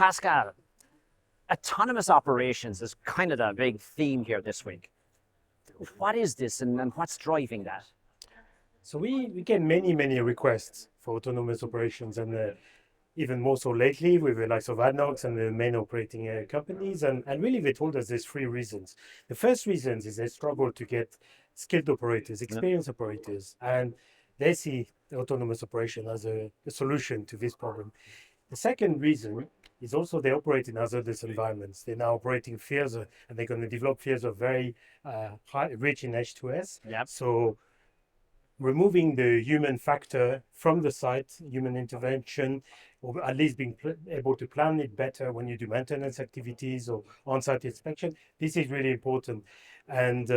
Pascal, autonomous operations is kind of the big theme here this week. What is this and what's driving that? So we get many requests for autonomous operations, and even more so lately with the likes of ADNOC and the main operating companies. And really they told us there's three reasons. The first reason is they struggle to get skilled operators, experienced operators, and they see the autonomous operation as a solution to this problem. The second reason is also they operate in hazardous environments. They're now operating fields, and they're going to develop fields of very rich in H2S. Yep. So removing the human factor from the site, human intervention, or at least being able to plan it better when you do maintenance activities or on-site inspection, this is really important. And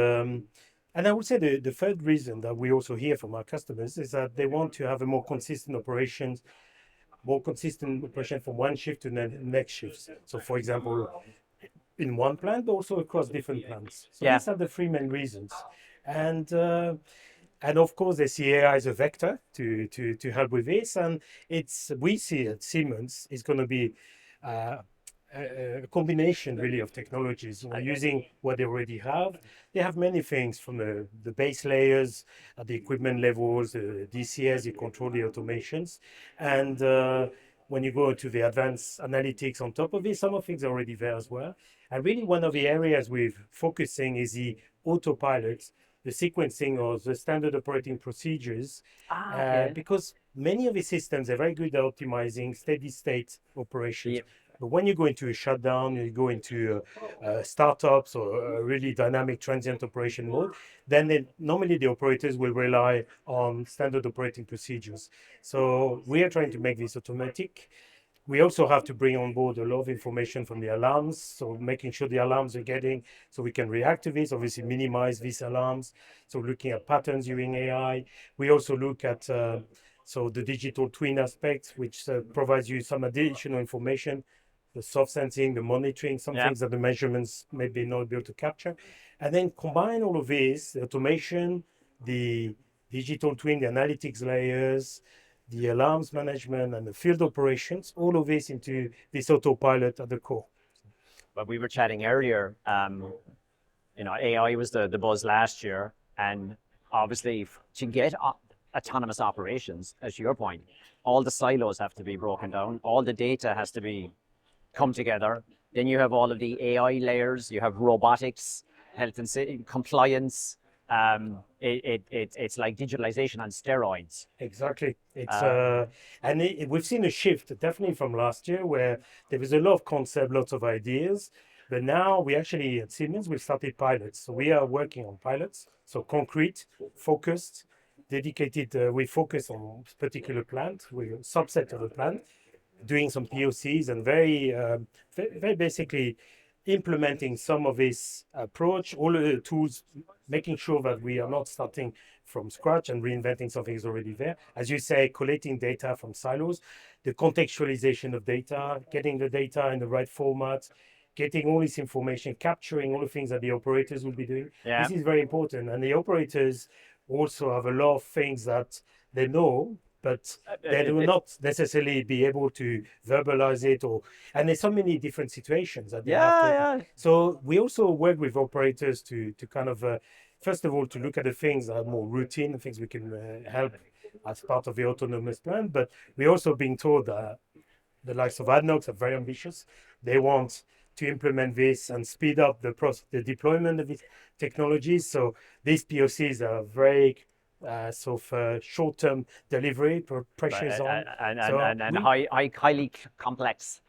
I would say the third reason that we also hear from our customers is that they want to have a more consistent operation from one shift to the next shift. So for example, in one plant, but also across different plants. So these are the three main reasons. And of course, they see AI as a vector to help with this. And we see at Siemens is going to be a combination really of technologies, using what they already have. They have many things from the base layers at the equipment levels, the DCS, you control the automations. And when you go to the advanced analytics on top of it, some of things are already there as well. And really one of the areas we're focusing is the autopilots, the sequencing of the standard operating procedures, because many of the systems are very good at optimizing steady state operations. Yep. But when you go into a shutdown, you go into startups or a really dynamic transient operation mode, then normally the operators will rely on standard operating procedures. So we are trying to make this automatic. We also have to bring on board a lot of information from the alarms, so making sure the alarms are getting, so we can react to this, obviously minimize these alarms. So looking at patterns using AI. We also look at the digital twin aspect, which provides you some additional information, the soft sensing, the monitoring, some things that the measurements may be not able to capture. And then combine all of this, the automation, the digital twin, the analytics layers, the alarms management and the field operations, all of this into this autopilot at the core. But we were chatting earlier, AI was the buzz last year, and obviously to get autonomous operations, as your point, all the silos have to be broken down, all the data has to come together. Then you have all of the AI layers, you have robotics, health and safety, compliance. It's like digitalization on steroids. Exactly. We've seen a shift definitely from last year, where there was a lot of concept, lots of ideas, but now we actually at Siemens we've started pilots. So we are working on pilots, so concrete, focused, dedicated. We focus on a particular plant, we a subset of the plant, doing some POCs and very basically implementing some of this approach, all the tools, making sure that we are not starting from scratch and reinventing something that's already there. As you say, collating data from silos, the contextualization of data, getting the data in the right format, getting all this information, capturing all the things that the operators will be doing. This is very important. And the operators also have a lot of things that they know, but they will not necessarily be able to verbalize it, and there's so many different situations that they have to. So we also work with operators to kind of, first of all, to look at the things that are more routine, the things we can help as part of the autonomous plan. But we're also being told that the likes of ADNOC are very ambitious. They want to implement this and speed up the deployment of these technologies. So these POCs are very short-term delivery, pressures on. And highly complex.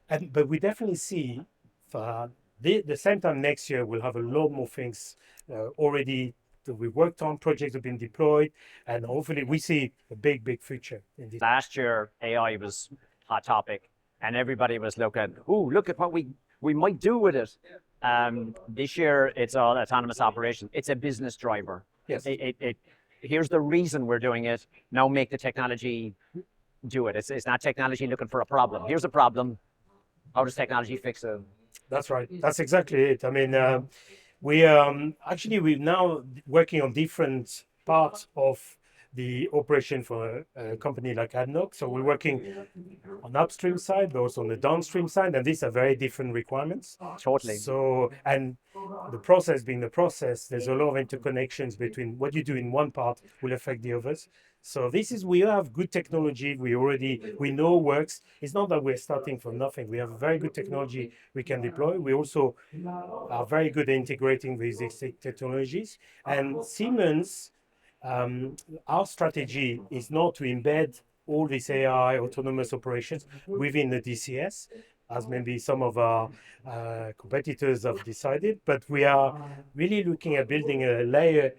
But we definitely see for the same time next year, we'll have a lot more things already that we worked on, projects have been deployed, and hopefully we see a big future in this. Last year, AI was hot topic, and everybody was look at what we might do with it. This year, it's all autonomous operation. It's a business driver. Yes. Here's the reason we're doing it. Now make the technology do it. It's not technology looking for a problem. Here's a problem. How does technology fix it? That's right. That's exactly it. I mean, we're now working on different parts of the operation for a company like ADNOC. So we're working on upstream side, but also on the downstream side, and these are very different requirements. Totally. So, and the process being the process, there's a lot of interconnections between what you do in one part will affect the others. So we have good technology. We know works. It's not that we're starting from nothing. We have very good technology we can deploy. We also are very good at integrating these technologies. And Siemens, our strategy is not to embed all this AI autonomous operations within the DCS, as maybe some of our competitors have decided, but we are really looking at building a layer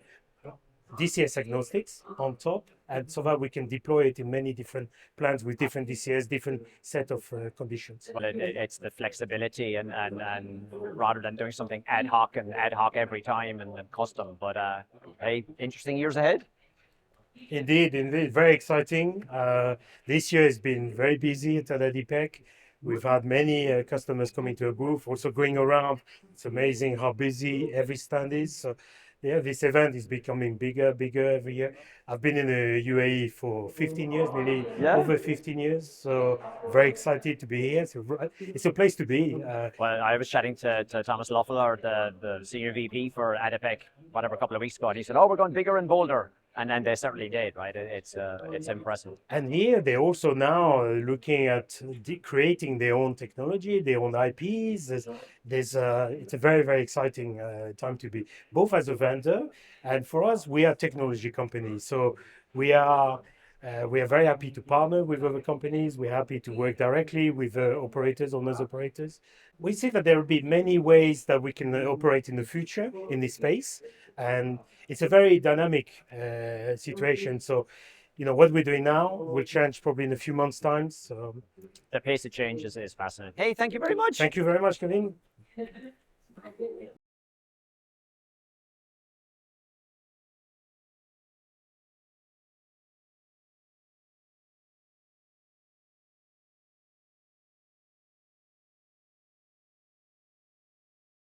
DCS agnostics on top, and so that we can deploy it in many different plants with different DCS, different set of conditions. Well, it's the flexibility and rather than doing something ad hoc every time and custom. But hey, interesting years ahead. Indeed, very exciting. This year has been very busy at ADIPEC. We've had many customers coming to a booth, also going around. It's amazing how busy every stand is. So, yeah, this event is becoming bigger every year. I've been in the UAE for 15 years, nearly over 15 years. So very excited to be here. So it's a place to be. Well, I was chatting to Thomas Loeffler, the senior VP for ADIPEC, a couple of weeks ago, and he said, "Oh, we're going bigger and bolder." And then they certainly did, right? It's impressive. And here they're also now looking at creating their own technology, their own IPs. It's a very exciting time to be, both as a vendor and for us, we are a technology company. So we are very happy to partner with other companies. We're happy to work directly with operators, owners, operators. We see that there will be many ways that we can operate in the future in this space. And it's a very dynamic situation. So, what we're doing now will change probably in a few months' time. So the pace of change is fascinating. Hey, thank you very much. Thank you very much, Kevin.